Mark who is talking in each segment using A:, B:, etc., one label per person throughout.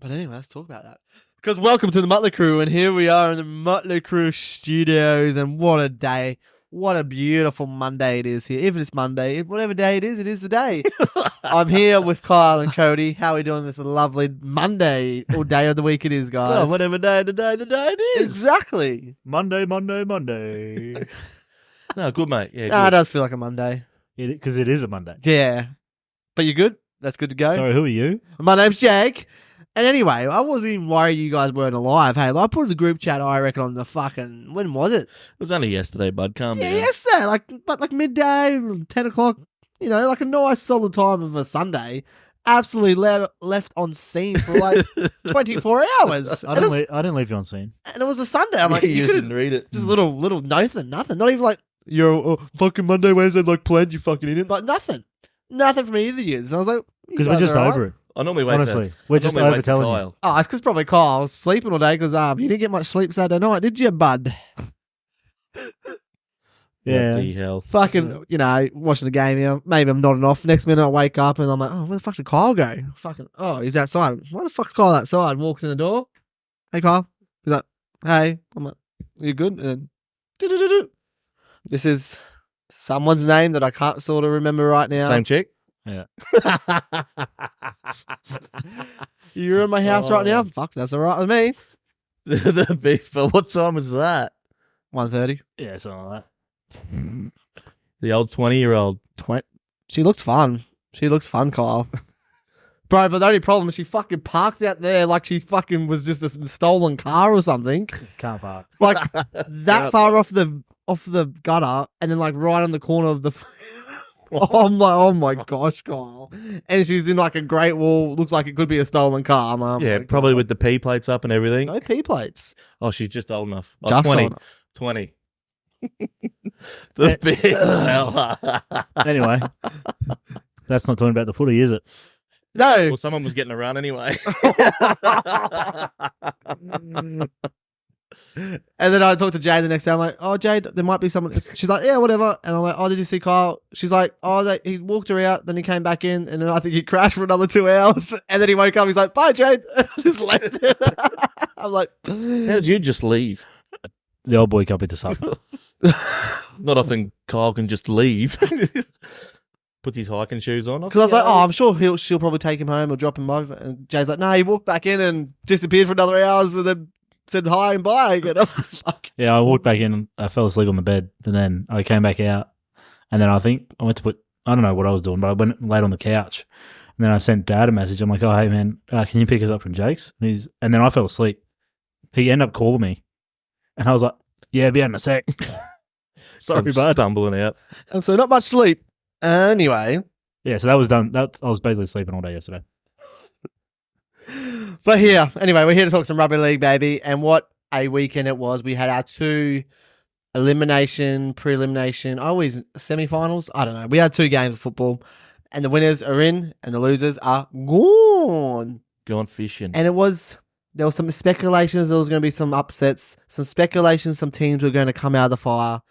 A: But anyway, let's talk about that. Because welcome to the Muttlay Krew, and here we are in the Muttlay Krew studios, and what a day. What a beautiful Monday it is here. If it's Monday, whatever day it is the day. I'm here with Kyle and Cody. How are we doing this lovely Monday, or day of the week it is, guys?
B: Well, whatever day of the day it is.
A: Exactly.
C: Monday.
B: No, good, mate. Yeah,
A: It
B: good.
A: does feel like a Monday.
C: Because it is a Monday.
A: Yeah. But you're good? That's good to go?
C: Sorry, who are you?
A: My name's Jake. And anyway, I wasn't even worried you guys weren't alive. Hey, I put in the group chat, I reckon, on the fucking... When was it?
B: It was only yesterday, bud. Calm down.
A: Yesterday. Like midday, 10 o'clock. You know, like a nice solid time of a Sunday. Absolutely left on scene for like 24 hours.
C: I didn't leave you on scene.
A: And it was a Sunday. I'm like,
B: you
A: you
B: just
A: could've-
B: didn't read it.
A: just little nothing. Not even like, yo, fucking Monday, Wednesday, like planned, you fucking idiot. Like nothing. Nothing from either of you. And I was like,
C: Because we're just over it.
B: I normally wait
C: Honestly, we're just over telling you.
A: Oh, it's because probably Kyle was sleeping all day because you didn't get much sleep Saturday night, did you, bud?
C: Yeah.
B: Bloody hell.
A: Fucking, watching the game here. Maybe I'm nodding off. Next minute I wake up and I'm like, oh, where the fuck did Kyle go? Fucking, oh, he's outside. Why the fuck's Kyle outside? Walks in the door. Hey, Kyle. He's like, hey. I'm like, you good? And then, do-do-do-do. This is someone's name that I can't sort of remember right now.
B: Same chick?
C: Yeah.
A: You're in my house right now? Fuck, that's all right with me.
B: The beef. What time is that?
A: 1:30.
C: Yeah, something like
B: The old 20-year-old.
A: She looks fun. She looks fun, Kyle. Bro, but the only problem is she fucking parked out there like she fucking was just a stolen car or something.
C: that. Can't park.
A: Like that far off the gutter and then like right on the corner of the... oh my gosh, Kyle. And she's in like a Great Wall. Looks like it could be a stolen car.
B: Yeah, probably with the P plates up and everything.
A: No P plates.
B: Oh, she's just old enough. Oh,
A: Just
B: 20.
A: old enough.
B: 20. The big fella.
C: Anyway, that's not talking about the footy, is it?
A: No.
B: Well, someone was getting around anyway.
A: And then I talked to Jade the next day. I'm like, oh, Jade, there might be someone. She's like, yeah, whatever. And I'm like, oh, did you see Kyle? She's like, oh, he walked her out. Then he came back in. And then I think he crashed for another 2 hours. And then he woke up. He's like, bye, Jade. Just left. I'm like,
B: How did you just leave?
C: The old boy can't be to supper.
B: Not often Kyle can just leave. Puts his hiking shoes on.
A: because I was like, oh, I'm sure she'll probably take him home or drop him over. And Jade's like, no, he walked back in and disappeared for another hours and then said hi and bye again. I'm like,
C: Yeah, I walked back in and I fell asleep on the bed. And then I came back out. And then I think I went to I don't know what I was doing, but I went laid on the couch. And then I sent Dad a message. I'm like, oh, hey, man, can you pick us up from Jake's? And then I fell asleep. He ended up calling me. And I was like, yeah, be out in a sec. Sorry, bud.
B: Stumbling out.
A: so not much sleep. Anyway.
C: Yeah, so that was done. I was basically sleeping all day yesterday.
A: But anyway, we're here to talk some rugby league, baby. And what a weekend it was. We had our 2 pre-elimination, semifinals. I don't know. We had 2 games of football. And the winners are in and the losers are gone.
B: Gone fishing.
A: And there was some speculations there was going to be some upsets, some speculations some teams were going to come out of the fire.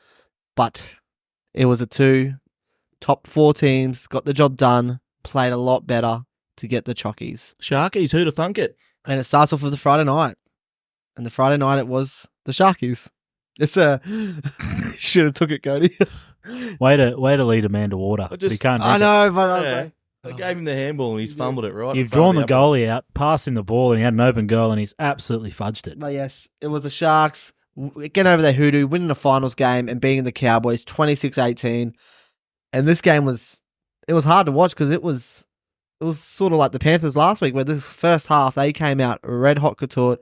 A: But it was 2 top 4 teams, got the job done, played a lot better to get the chockies.
B: Sharkies, who'd have thunk it?
A: And it starts off with the Friday night. And the Friday night it was the Sharkies. It's should have took it, Cody.
C: Way to lead a man to water. He can't.
A: I know, but I was
B: Yeah.
A: like,
B: They gave him the handball and he's fumbled it right.
C: You've
B: in front
C: drawn
B: of
C: the
B: other-
C: goalie out, passed him the ball, and he had an open goal, and he's absolutely fudged it.
A: but yes, it was the Sharks getting over their hoodoo, winning the finals game and beating the Cowboys 26-18. And this game was hard to watch because it was sort of like the Panthers last week where the first half they came out red hot couture,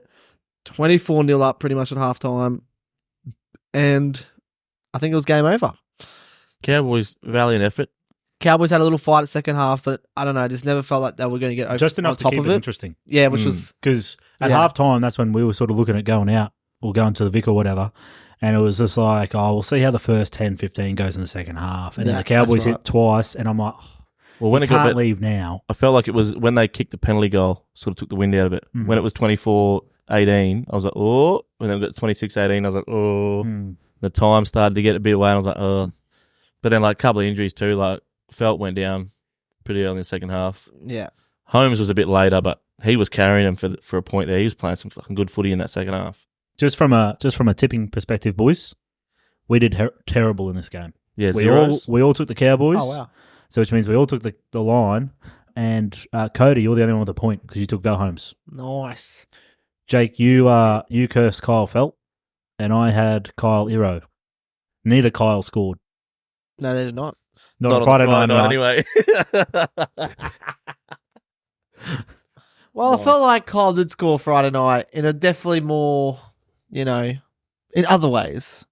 A: 24-0 up pretty much at halftime. And I think it was game over.
B: Cowboys, valiant effort.
A: Cowboys had a little fight at second half, but I don't know, just never felt like they were going to get over
C: Just
A: on
C: enough to
A: top
C: keep
A: of
C: it
A: it.
C: interesting.
A: Yeah, which was
C: Because at
A: Yeah.
C: halftime, that's when we were sort of looking at going out or going to the Vic or whatever. And it was just like, oh, we'll see how the first 10, 15 goes in the second half. And then
A: Yeah,
C: the Cowboys
A: that's right.
C: hit twice, and I'm like,
B: Well, when
C: you
B: it got
C: can't
B: bit,
C: leave now.
B: I felt like it was when they kicked the penalty goal, sort of took the wind out of it.
C: Mm.
B: When it was 24-18, I was like, oh. When it got 26-18, I was like, oh.
C: Mm.
B: The time started to get a bit away, and I was like, oh. But then, like, a couple of injuries too. Like, Felt went down pretty early in the second half.
A: yeah.
B: Holmes was a bit later, but he was carrying him for a point there. He was playing some fucking good footy in that second half.
C: Just from a tipping perspective, boys, we did terrible in this game.
B: Yeah,
C: we
B: zeros.
C: all took the Cowboys.
A: Oh, wow.
C: So which means we all took the line. And Cody, you're the only one with a point because you took Val Holmes.
A: Nice.
C: Jake, you cursed Kyle Felt, and I had Kyle Iro. Neither Kyle scored.
A: No, they did not.
C: Not on
B: on
C: Friday
B: the
C: night.
B: anyway.
A: Well, I felt like Kyle did score Friday night in a definitely more, in other ways.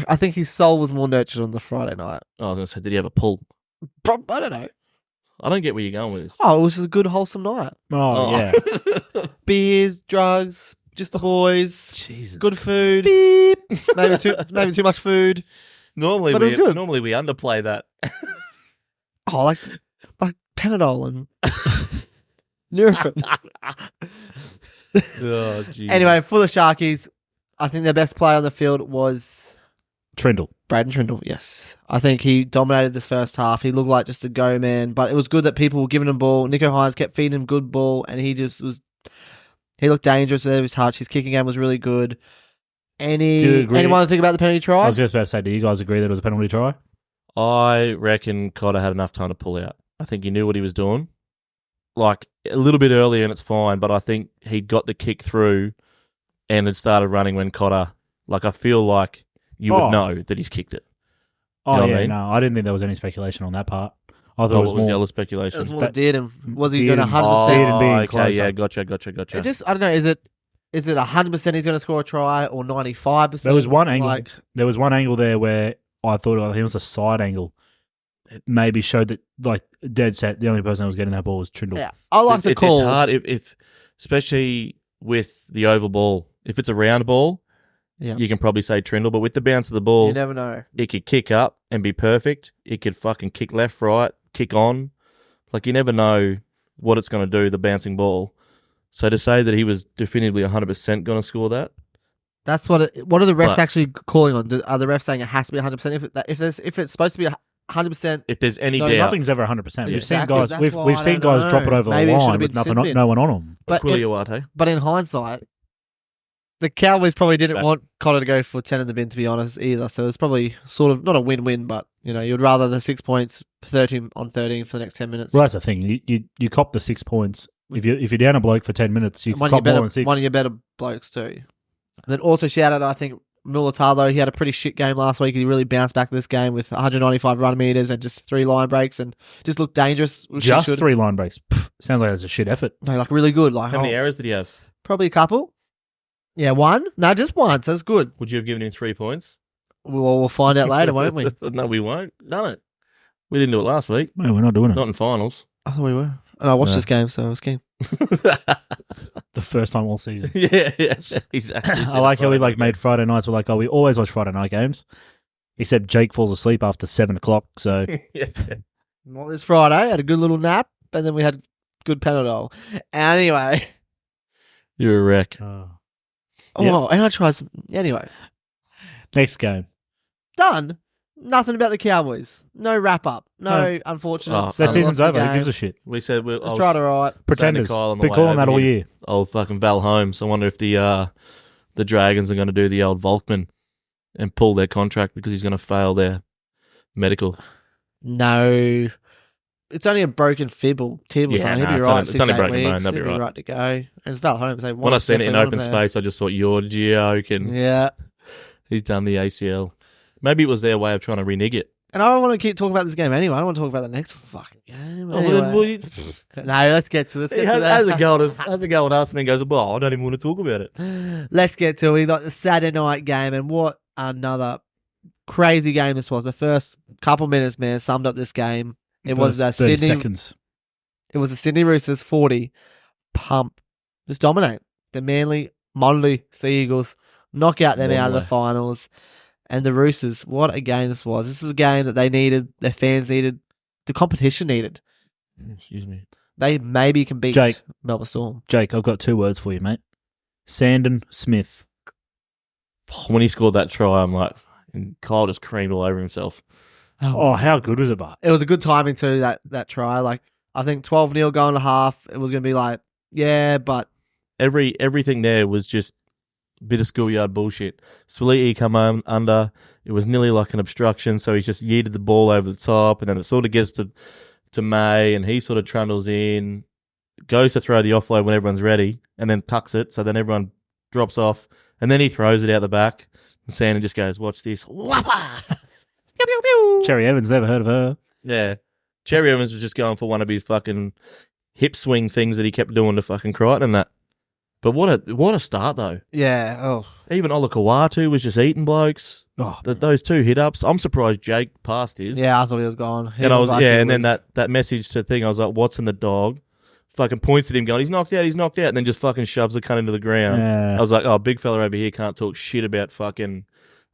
A: I think his soul was more nurtured on the Friday night.
B: I was going to say, did he have a pull?
A: I don't know.
B: I don't get where you're going with this.
A: Oh, it was just a good, wholesome night.
C: Oh, yeah.
A: Beers, drugs, just the boys.
C: Jesus.
A: Good food. Beep. maybe too much food.
B: Normally,
A: But it was good.
B: Normally we underplay that.
A: Oh, like Panadol and Nurofen.
B: Oh, Jesus.
A: Anyway, for the Sharkies, I think their best player on the field was
C: Trindle.
A: Brad Trindle, yes. I think he dominated this first half. He looked like just a go man, but it was good that people were giving him ball. Nico Hines kept feeding him good ball, and he looked dangerous with every touch. His kicking game was really good.
C: Do you agree?
A: Anyone think about the penalty try?
C: I was just about to say, do you guys agree that it was a penalty try?
B: I reckon Cotter had enough time to pull out. I think he knew what he was doing. Like, a little bit earlier and it's fine, but I think he got the kick through and had started running when Cotter... Like, I feel like you would know that he's kicked it.
C: Oh,
B: You know what
C: yeah,
B: I mean?
C: no, I didn't think there was any speculation on that part. I thought
B: Oh,
C: it was
B: what was the
C: more...
B: other
A: It
B: speculation?
A: was more
C: That-
A: did and was he
C: did
A: going to
C: and-
A: 100%?
C: Did and being
B: okay,
C: closer.
B: yeah, gotcha.
A: It just, I don't know, is it 100% he's going to score a try or 95%?
C: There was one angle.
A: Like,
C: There was one angle there where I thought it was a side angle. It maybe showed that, like, dead set, the only person that was getting that ball was Trindle.
A: yeah, I like the
B: It's
A: call.
B: hard, if especially with the oval ball. If it's a round ball,
A: Yeah.
B: you can probably say Trindle, but with the bounce of the ball,
A: You never know.
B: it could kick up and be perfect. It could fucking kick left, right, kick on. Like, you never know what it's going to do, the bouncing ball. So to say that he was definitively 100% going to score that,
A: That's what are the refs
B: But-
A: actually calling on? Are the refs saying it has to be 100%? If it's supposed to be 100%,
B: if there's any
A: No,
B: doubt,
C: Nothing's ever 100%. We've seen
A: Exactly,
C: guys.
A: that's
C: We've
A: why
C: we've
A: I
C: seen
A: don't
C: guys drop it
A: know.
C: over
A: Maybe
C: the
A: it should
C: line
A: have
C: with
A: been
C: nothing,
A: sin bin.
C: no one on them.
A: but
B: Quilliawate.
A: but in hindsight, the Cowboys probably didn't
B: Back.
A: want Connor to go for 10 in the bin, to be honest, either. So it's probably sort of not a win-win, but you'd rather the 6 points, 13 on 13 for the next 10 minutes.
C: Well, that's the thing. You cop the 6 points. If you're down a bloke for 10 minutes, you
A: And
C: can cop more than 6.
A: one of your better blokes too. And then also shout out, I think, Mulatalo. He had a pretty shit game last week. He really bounced back this game with 195 run meters and just 3 line breaks and just looked dangerous. Which he
C: Just
A: should.
C: 3 line breaks. Pff, sounds like it's a shit effort.
A: No, like really good. Like
B: How many errors did he have?
A: probably a couple. Yeah, one. No, just one. So it's good.
B: Would you have given him 3 points?
A: We'll find out later, won't we?
B: No, we won't. Done it. We didn't do it last week.
C: No, we're not doing it.
B: Not in finals.
A: I thought we were. And I watched
B: No.
A: this game, so I was keen.
C: The first time all season.
B: yeah, exactly.
C: I like how we made Friday nights. We're like, oh, we always watch Friday night games, except Jake falls asleep after 7 o'clock. So
B: yeah.
A: Well, this Friday, had a good little nap, and then we had good Panadol. Anyway.
B: You're a wreck.
A: Oh, and I tried some. Anyway.
C: Next game.
A: Done. Nothing about the Cowboys. No wrap up. No unfortunate.
B: Oh,
C: Their
B: Lost
C: season's
A: the
C: over. Who
A: game.
C: gives a shit?
B: We said we
A: Let's try it all right.
C: Pretenders.
B: Kyle on the
C: Been
B: way
C: calling
B: over
C: that all
B: here.
C: year.
B: Old fucking Val Holmes. I wonder if the Dragons are going to do the old Volkman and pull their contract because he's going to fail their medical.
A: No. It's only a broken fib or tib or
B: Yeah,
A: something.
B: no,
A: He'll be
B: it's
A: right.
B: only- it's only
A: 6-8
B: broken
A: weeks.
B: bone, that'll be
A: He'll
B: right.
A: to go. And it's Val Holmes.
B: When I seen it in open space, I just thought, you're joking.
A: Yeah.
B: He's done the ACL. Maybe it was their way of trying to renege it.
A: And I don't want to keep talking about this game anyway. I don't want to talk about the next fucking game.
B: Oh, well, then, well,
A: Anyway. No, let's get to
B: He
A: that.
B: has a go at us and then goes, well, I don't even want to talk about it.
A: Let's get to it. We got the Saturday night game, and what another crazy game this was. The first couple minutes, man, summed up this game. It was
C: First 30
A: Sydney.
C: seconds.
A: It was the Sydney Roosters 40 pump. Just dominate. The Manly, Muttlay Sea Eagles knock out them out of the
B: Lovely.
A: finals. And the Roosters, what a game this was. This is a game that they needed, their fans needed, the competition needed.
B: Excuse me.
A: They maybe can beat
C: Jake.
A: Melbourne Storm.
C: Jake, I've got 2 words for you, mate. Sandon Smith.
B: When he scored that try, I'm like, and Kyle just creamed all over himself.
C: Oh, how good was it, Bart?
A: It was a good timing too, that try. Like, I think 12-0 going to half. It was going to be like, yeah, but
B: Everything there was just a bit of schoolyard bullshit. Swiliti come home under. It was nearly like an obstruction, so he just yeeted the ball over the top, and then it sort of gets to May, and he sort of trundles in, goes to throw the offload when everyone's ready, and then tucks it, so then everyone drops off, and then he throws it out the back, and Sandon just goes, watch this. Whoppa! Pew, pew, pew.
C: Cherry Evans, never heard of her.
B: Yeah. Cherry Evans was just going for one of his fucking hip swing things that he kept doing to fucking Crichton and that. But what a start, though.
A: yeah. Oh,
B: Even Olakawatu was just eating blokes.
C: Oh,
B: Those two hit-ups. I'm surprised Jake passed his.
A: yeah. I thought he was gone. He
B: And I
A: looked
B: was
A: like he
B: and then
A: was-
B: that message to thing, I was like, Watson the dog fucking points at him going, he's knocked out, and then just fucking shoves the cunt into the ground.
C: yeah.
B: I was like, oh, big fella over here can't talk shit about fucking,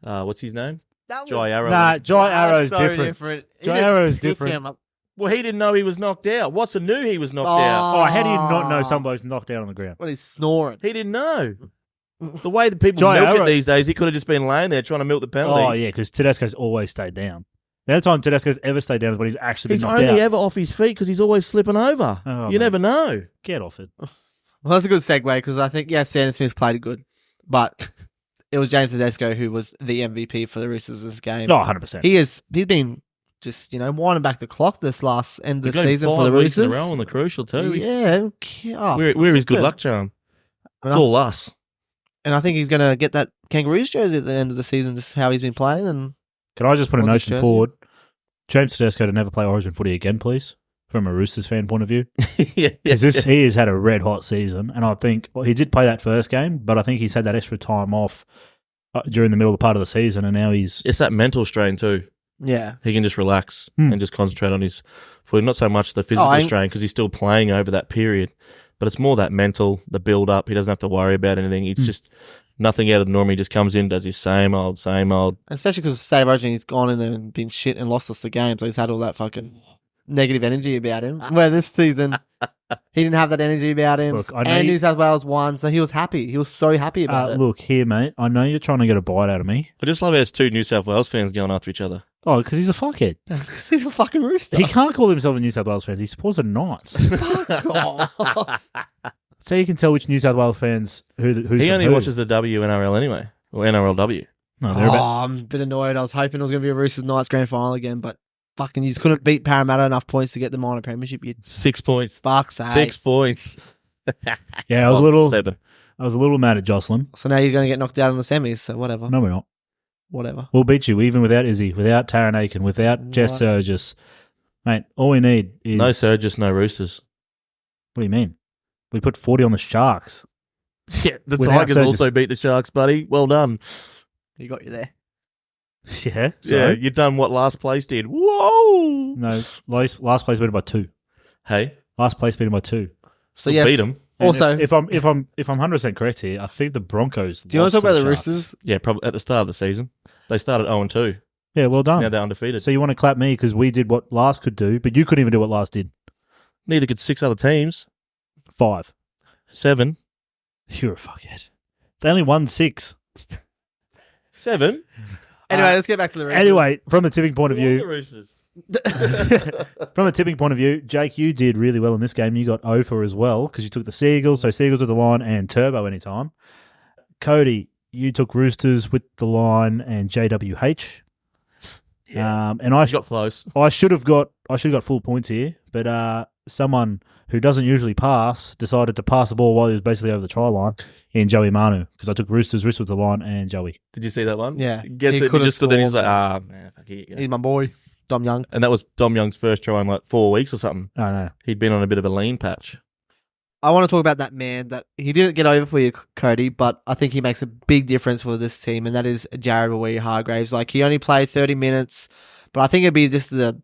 B: what's his name?
A: That was-
B: Jai Arrow.
C: Nah, Jai
A: That was
C: Arrow's
A: so
C: different.
A: He
C: Jai
A: didn't
C: Arrow's
A: pick
C: different.
A: him up.
B: Well, he didn't know he was knocked out. Watson knew he was knocked out.
C: Oh, how do you not know some bloke's knocked out on the ground?
A: Well, he's snoring.
B: He didn't know. The way that people
C: Jai
B: milk
C: Arrow-
B: it these days, he could have just been laying there trying to milk the penalty.
C: Oh, yeah, because Tedesco's always stayed down. The only time Tedesco's ever stayed down is when he's actually
B: He's
C: been knocked
B: only
C: out.
B: ever off his feet because he's always slipping over.
C: Oh,
B: You
C: man.
B: never know.
C: Get off it.
A: Well, that's a good segue because I think, Sandon Smith played good, but it was James Tedesco who was the MVP for the Roosters this game.
C: No, 100%.
A: He's been just, winding back the clock this last end of
B: We've
A: the
B: got him
A: season
B: 5
A: for the
B: weeks in
A: Roosters.
B: a row on the crucial too.
A: Yeah, okay. Oh,
B: We're his good
A: good.
B: luck charm.
A: And
B: It's
A: I-
B: all us.
A: And I think he's going to get that Kangaroos jersey at the end of the season, just how he's been playing. And
C: Can I just put a
A: What's his
C: notion
A: jersey?
C: forward? James Tedesco to never play Origin footy again, please, from a Roosters fan point of view.
B: yeah,
C: Because he has had a red hot season, and I think he did play that first game, but I think he's had that extra time off during the middle of the part of the season, and now he's
B: It's that mental strain too.
A: yeah,
B: He can just relax
C: Hmm.
B: and just concentrate on his footy. Not so much the physical
A: I-
B: strain because he's still playing over that period, but it's more that mental, the build up. He doesn't have to worry about anything. It's just nothing out of the norm. He just comes in, does his same old.
A: especially because Save Origin, he's gone in there and been shit and lost us the game, so he's had all that fucking negative energy about him. Where this season, he didn't have that energy about him.
C: Look, I know
A: and
C: you-
A: New South Wales won, so he was happy. He was so happy about it.
C: look here, mate. I know you're trying to get a bite out of me.
B: I just love how there's two New South Wales fans going after each other.
C: Oh, because he's a fuckhead.
A: He's a fucking rooster.
C: He can't call himself a New South Wales fan. He supports the Knights.
A: Fuck off.
C: So you can tell which New South Wales fans who's
B: He
C: from
B: only
C: who.
B: watches the WNRL anyway, or NRLW.
C: No, they're about,
A: I'm a bit annoyed. I was hoping it was going to be a Roosters Knights grand final again, but fucking you just couldn't beat Parramatta enough points to get them on a premiership. You
B: 6 points.
A: fuck's sake.
B: 6 points.
C: yeah. I was a
B: Oh,
C: little
B: 7.
A: So now you're going to get knocked out in the semis, so whatever.
C: No, we're not.
A: Whatever.
C: We'll beat you even without Izzy, without Taran Aiken, without Jess
A: What?
C: Surgis. Mate, all we need is
B: No Surges, no Roosters.
C: What do you mean? We put 40 on the Sharks.
B: Yeah, the
C: Without
B: Tigers
C: Surges.
B: also beat the Sharks, buddy. Well done.
A: He got you there.
C: Yeah.
B: Yeah, you've done what last place did. Whoa!
C: No, last place beat him by 2.
B: Hey,
C: Last place beat him by 2.
A: So
B: still
A: yes.
B: beat them.
C: And
A: Also,
C: if I'm 100% correct here, I think the Broncos.
A: do you want to talk about the Roosters?
B: Yeah, probably at the start of the season. They started 0-2.
C: Yeah, well done.
B: Now they're undefeated.
C: So you want to clap me because we did what Last could do, but you couldn't even do what Last did.
B: Neither could 6 other teams.
C: 5.
B: 7.
C: You're a fuckhead. They only won 6.
B: 7?
A: Anyway, let's get back to the Roosters.
C: Anyway, from a tipping point of
B: The
C: view,
B: Roosters.
C: from a tipping point of view, Jake, you did really well in this game. You got 0 for as well because you took the Seagulls, so Seagulls with the line and Turbo anytime. Cody, you took Roosters with the line and JWH.
B: Yeah.
C: And I
B: You got close.
C: I should have got full points here, but someone who doesn't usually pass decided to pass the ball while he was basically over the try line in Joey Manu because I took Roosters with the line and Joey.
B: Did you see that one?
A: Yeah.
B: Gets
A: He
B: it. He
A: could've
B: just stood there and he's
A: scored.
B: like, man, fuck it.
A: He's my boy, Dom Young.
B: And that was Dom Young's first try in like 4 weeks or something.
C: Oh no,
B: He'd been on a bit of a lean patch.
A: I want to talk about that man that he didn't get over for you, Cody, but I think he makes a big difference for this team, and that is Jarrod Waerea-Hargreaves. Like, he only played 30 minutes, but I think it'd be just the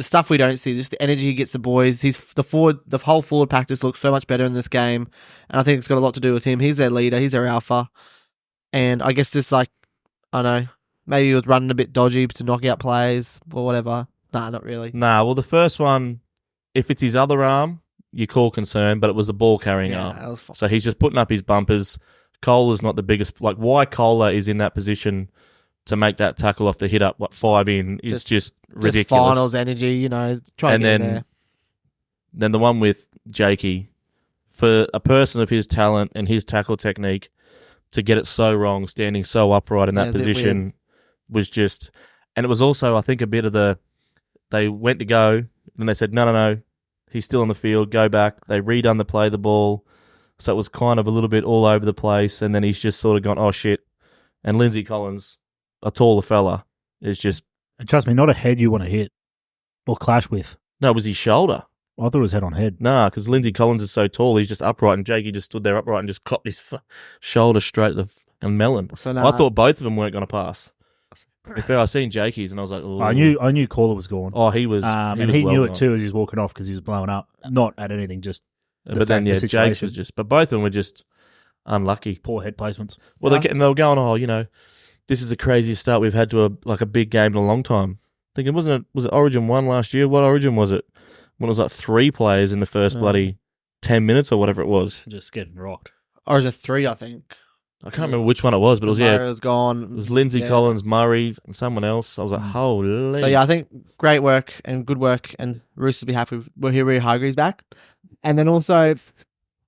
A: stuff we don't see, just the energy he gets the boys. He's the whole forward pack just looks so much better in this game, and I think it's got a lot to do with him. He's their leader, he's their alpha, and I guess just like, I don't know, maybe he was running a bit dodgy to knock out plays or whatever. Nah, not really.
B: Nah, well, the first one, if it's his other arm, you call concern, but it was the ball carrying arm.
A: that was fine.
B: So he's just putting up his bumpers. Kohler's not the biggest. Like, why Kohler is in that position to make that tackle off the hit up, 5 in, is just ridiculous.
A: Finals energy, trying
B: And
A: to get in
B: then
A: there.
B: then the one with Jakey, for a person of his talent and his tackle technique to get it so wrong, standing so upright in that position was just... And it was also, I think, a bit of they went to go, and they said, no, he's still on the field, go back. They redone the play, the ball. So it was kind of a little bit all over the place, and then he's just sort of gone, oh, shit. And Lindsay Collins, a taller fella, is just...
C: And trust me, not a head you want to hit or clash with.
B: No, it was his shoulder.
C: I thought it was head on head.
B: Nah, because Lindsay Collins is so tall, he's just upright, and Jakey just stood there upright and just copped his shoulder straight at the melon.
A: So
B: I thought both of them weren't going to pass. To be fair, I seen Jakey's and I was like, oh.
C: I knew Caller was gone.
B: Oh, he was.
C: And he knew it too as he was walking off because he was blowing up. Not at anything, just.
B: But then, Jake's was just. But both of them were just unlucky.
C: Poor head placements.
B: Well, they were going, this is the craziest start we've had to a big game in a long time. Thinking, was it Origin 1 last year? What Origin was it? When it was like 3 players in the first bloody 10 minutes or whatever it was.
C: Just getting rocked.
A: Origin 3, I think.
B: I can't remember which one it was, but it was,
A: Murray was gone.
B: It was Lindsay Collins, Murray, and someone else. I was like, holy.
A: So, I think great work and good work, and Roosters will be happy with Waerea-Hargreaves back. And then also,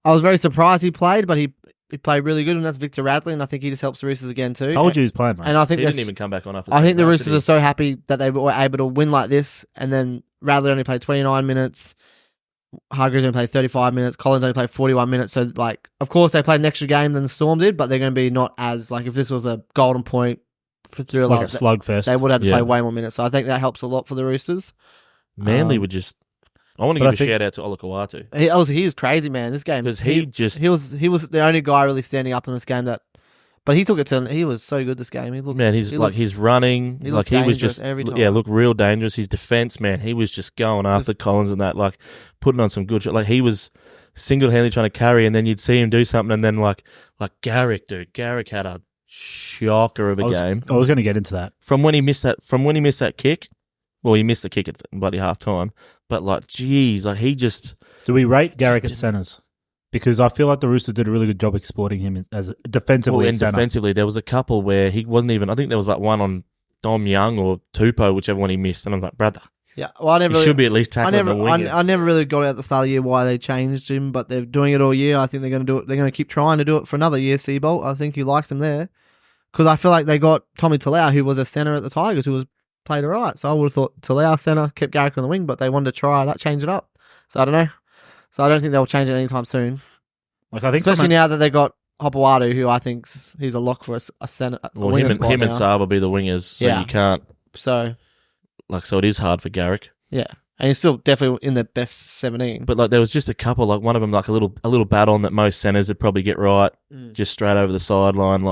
A: I was very surprised he played, but he played really good, and that's Victor Radley, and I think he just helps the Roosters again too.
C: Told you he's playing, mate.
A: And I think
B: he didn't even come back on after.
A: I think the Roosters are so happy that they were able to win like this, and then Radley only played 29 minutes. Hargreaves only played 35 minutes. Collins only played 41 minutes. So, of course, they played an extra game than the Storm did, but they're going to be not as, if this was a golden point for thriller,
C: like a slugfest.
A: They would have to play way more minutes. So, I think that helps a lot for the Roosters.
B: Manly would just... I want to give a shout out to Olakau'atu.
A: He was crazy, man, this game.
B: Because
A: he was the only guy really standing up in this game that... But he took it to... He was so good this game.
B: He's running.
A: He was just... Every time.
B: Yeah, looked real dangerous. His defense, man, he was just going after Collins and that, putting on some good shit. He was single-handedly trying to carry, and then you'd see him do something, and then Garrick, dude. Garrick had a shocker of a game.
C: I was going to get into that.
B: From when he missed that kick. Well, he missed the kick at bloody half-time. But, he just...
C: Do we rate Garrick at centres? Because I feel like the Roosters did a really good job exploiting him as defensively.
B: And defensively, there was a couple where he wasn't even... I think there was one on Dom Young or Tupou, whichever one he missed. And I'm like, brother,
A: yeah, well,
B: he should be at least tackling the wingers.
A: I never really got it at the start of the year why they changed him, but they're doing it all year. I think they're going to do it. They're going to keep trying to do it for another year, Seabolt. I think he likes him there. Because I feel like they got Tommy Talau, who was a centre at the Tigers, who played all right. So I would have thought Talau centre, kept Garrick on the wing, but they wanted to change it up. So I don't know. So I don't think they'll change it anytime soon.
C: I think
A: especially now that they got Hopewadu, who I think he's a lock for a centre.
B: Well, him and Saab will be the wingers, so you can't.
A: So
B: it is hard for Garrick.
A: Yeah, and he's still definitely in the best 17.
B: But there was just a couple, one of them, a little bat on that most centres would probably get right, just straight over the sideline.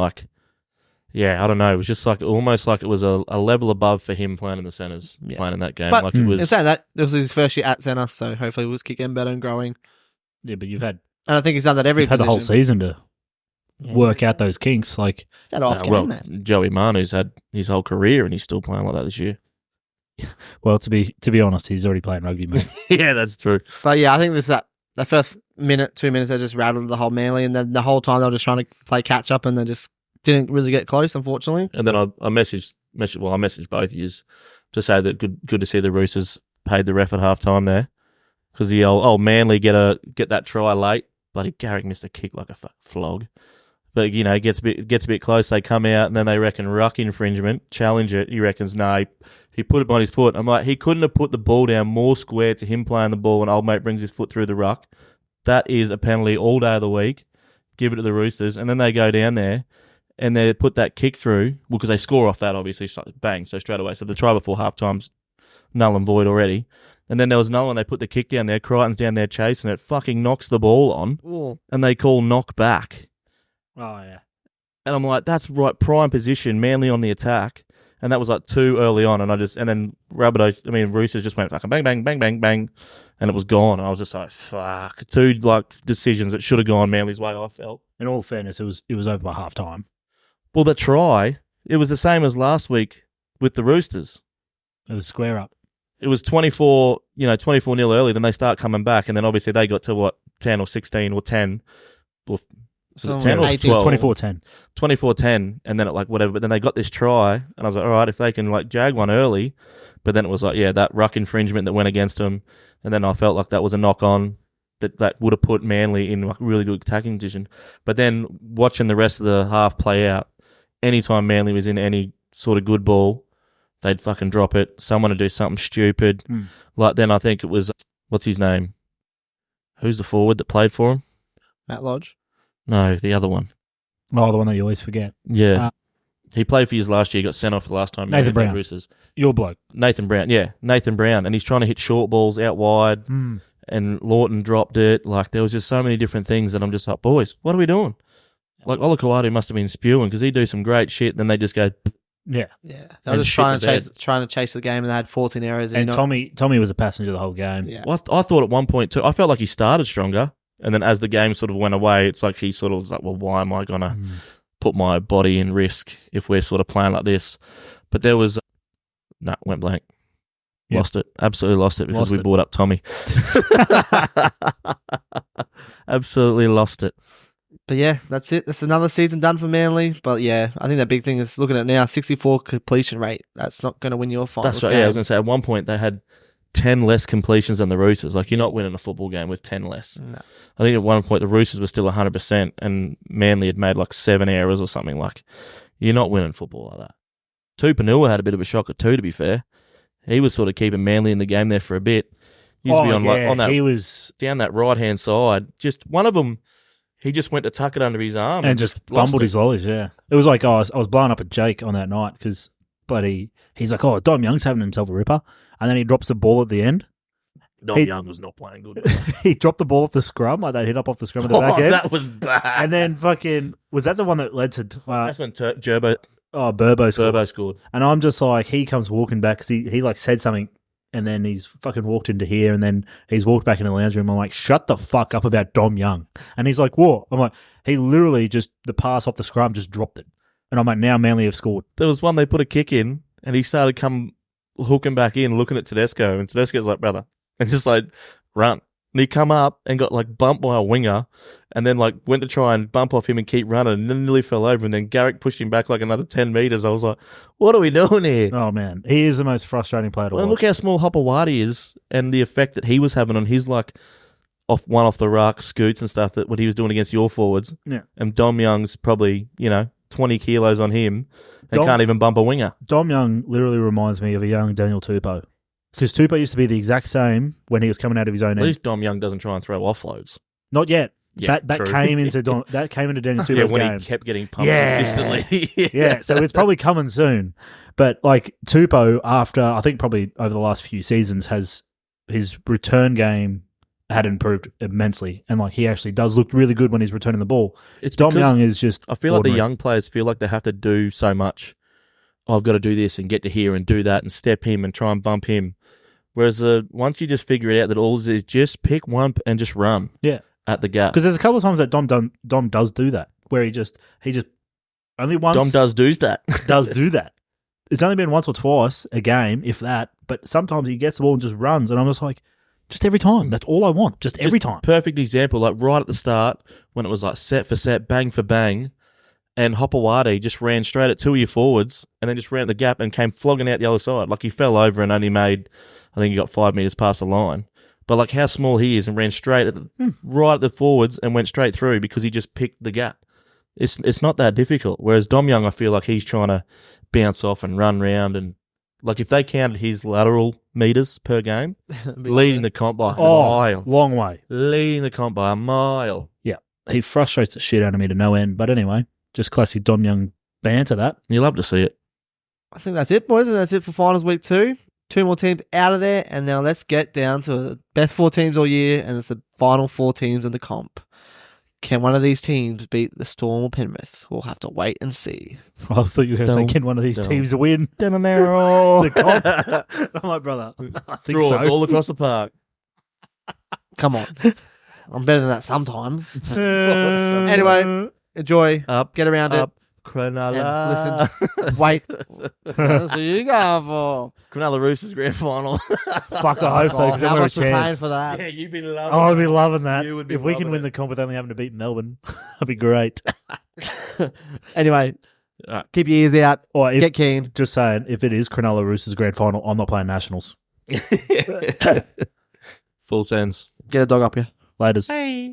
B: I don't know. It was just almost like it was a level above for him playing in the centres, playing in that game.
A: But
B: it was.
A: In saying that, this was his first year at centre, so hopefully we'll just keep getting better and growing.
C: Yeah, but you've had.
A: And I think he's done that every position.
C: Had the whole season to work out those kinks.
A: That off game, man.
B: Joey Manu's had his whole career and he's still playing like that this year.
C: Well, to be honest, he's already playing rugby, mate.
B: Yeah, that's true.
A: But yeah, I think the first 2 minutes, they just rattled the whole Manly, and then the whole time they were just trying to play catch up, and they just didn't really get close, unfortunately.
B: And then I messaged both of you to say that good to see the Roosters paid the ref at halftime there, because the old Manly get that try late. Bloody Garrick missed a kick like a flog. But, it gets a bit close. They come out and then they reckon ruck infringement, challenge it. He reckons, no, he put it on his foot. I'm like, he couldn't have put the ball down more square to him playing the ball and old mate brings his foot through the ruck. That is a penalty all day of the week. Give it to the Roosters. And then they go down there and they put that kick through. Well, because they score off that, obviously, bang, so straight away. So the try before halftime's null and void already. And then there was another one, they put the kick down there, Crichton's down there chasing it, fucking knocks the ball on, and they call knock back.
C: Oh, yeah.
B: And I'm like, that's right, prime position, Manly on the attack. And that was too early on, and then Roosters just went fucking bang, bang, bang, bang, bang, and it was gone. And I was just like, fuck. 2 decisions that should have gone Manly's way, I felt.
C: In all fairness, it was over by half time.
B: Well, the try, it was the same as last week with the Roosters.
C: It was square up.
B: It was 24-0 early, then they start coming back, and then obviously they got to, 10 or 16 or 10. Or, was it 10 or 12?
C: It was 24-10.
B: 24-10, and then whatever, but then they got this try, and I was like, all right, if they can, jag one early, But then it was like, yeah, that ruck infringement that went against them, and then I felt like that was a knock-on that would have put Manly in like really good attacking position. But then watching the rest of the half play out, anytime Manly was in any sort of good ball, they'd fucking drop it. Someone would do something stupid. Like then I think it was, what's his name? Who's the forward that played for him?
A: Matt Lodge.
B: No, the other one.
C: Oh, the one that you always forget.
B: Yeah. He played for years last year. He got sent off the last time.
C: Nathan Brown.
B: Roosters.
C: Your bloke.
B: Nathan Brown. Yeah, Nathan Brown. And he's trying to hit short balls out wide. And Lawton dropped it. Like, there was just so many different things that I'm just like, boys, what are we doing? Like, Olakau'atu must have been spewing because he'd do some great shit. Then they just go,
C: yeah.
A: They were just trying to chase the game, and they had 14 errors.
C: And Tommy was a passenger the whole game.
A: Yeah.
B: Well, I thought at one point too, I felt like he started stronger. And then as the game sort of went away, it's like he sort of was like, well, why am I going to put my body in risk if we're sort of playing like this? But there was, went blank.
C: Yep.
B: Lost it. Absolutely lost it because we brought up Tommy. Absolutely lost it.
A: But yeah, that's it. That's another season done for Manly. But yeah, I think the big thing is looking at now, 64 completion rate. That's not going to win your finals.
B: That's right.
A: game.
B: Yeah, I was going to say at one point they had 10 less completions than the Roosters. Like, you're not winning a football game with 10 less.
A: No.
B: I think at one point the Roosters were still 100% and Manly had made like 7 errors or something. Like, you're not winning football like that. Tupanua had a bit of a shocker too, to be fair. He was sort of keeping Manly in the game there for a bit. He used to be on that,
C: he was
B: down that right-hand side. Just one of them, he just went to tuck it under his arm.
C: and just fumbled his lollies, yeah. It was like, I was blowing up at Jake on that night because he's like, oh, Dom Young's having himself a ripper. And then he drops the ball at the end.
B: Dom Young was not playing good.
C: He dropped the ball off the scrum, like they hit up off the scrum at the back end.
B: That was bad.
C: And then was that the one that led to...
B: That's when Burbo
C: scored. And I'm just like, he comes walking back because he like said something and then he's fucking walked into here and then he's walked back in the lounge room. I'm like, shut the fuck up about Dom Young. And he's like, what? I'm like, he literally just, the pass off the scrum just dropped it. And I'm like, now Manly have scored.
B: There was one they put a kick in and he started hooking back in, looking at Tedesco, and Tedesco's like, brother, and just like, run. And he come up and got like bumped by a winger and then like went to try and bump off him and keep running and then nearly fell over and then Garrick pushed him back like another 10 metres. I was like, what are we doing here?
C: Oh man, he is the most frustrating player to watch.
B: And look how small Hopewadi is and the effect that he was having on his like off the ruck scoots and stuff that what he was doing against your forwards.
C: Yeah.
B: And Dom Young's probably, 20 kilos on him and can't even bump a winger.
C: Dom Young literally reminds me of a young Daniel Tupou. Because Tupou used to be the exact same when he was coming out of his own end.
B: At least Dom Young doesn't try and throw offloads.
C: Not yet.
B: Yeah,
C: that came into Daniel Tupou's
B: when
C: game.
B: He kept getting pumped consistently.
C: Yeah, so it's probably coming soon. But like Tupou, after I think probably over the last few seasons, has his return game had improved immensely, and like he actually does look really good when he's returning the ball. Dom Young is just.
B: I feel like the young players feel like they have to do so much. I've got to do this and get to here and do that and step him and try and bump him. Whereas once you just figure it out that all it is just pick one and just run at the gap.
C: Because there's a couple of times that Dom does do that, where he just only once.
B: Dom does do that.
C: Does do that. It's only been once or twice a game, if that, but sometimes he gets the ball and just runs, and I'm just like, just every time. That's all I want. Just every time.
B: Perfect example, like right at the start, when it was like set for set, bang for bang, and Hopewadi just ran straight at two of your forwards and then just ran at the gap and came flogging out the other side. Like he fell over and only made, I think he got 5 metres past the line. But like how small he is and ran straight at right at the forwards and went straight through because he just picked the gap. It's not that difficult. Whereas Dom Young, I feel like he's trying to bounce off and run round and like if they counted his lateral metres per game, leading the comp by a mile.
C: Long way.
B: Leading the comp by a mile.
C: Yeah. He frustrates the shit out of me to no end. But anyway, just classic Dom Young banter that.
B: You love to see it.
A: I think that's it, boys, and that's it for finals week 2. 2 more teams out of there, and now let's get down to the best 4 teams all year, and it's the final 4 teams in the comp. Can one of these teams beat the Storm or Penrith? We'll have to wait and see.
C: I thought you were going to say, can one of these teams win?
B: The
C: comp? I'm like, brother, I think
B: draws
C: so.
B: all across the park.
A: Come on. I'm better than that sometimes. Anyway, enjoy. Get around
B: it.
A: And
B: Cronulla.
A: listen. Wait. That's what you going for?
B: Cronulla Roosters grand final.
C: Fuck, I hope so, because
A: how
C: we're a
A: much we're paying
C: chance.
A: for that?
B: Yeah, you'd be loving
C: Oh, I'd
B: that.
C: be loving that.
B: You would be
C: if we can
B: loving
C: win
B: it.
C: the comp with only having to beat Melbourne, that'd be great.
A: Anyway, Keep your ears out.
C: Or if,
A: Get keen.
C: just saying, if it is Cronulla Roosters grand final, I'm not playing Nationals.
B: Full sense.
A: Get a dog up here.
C: Laters.
B: Hey.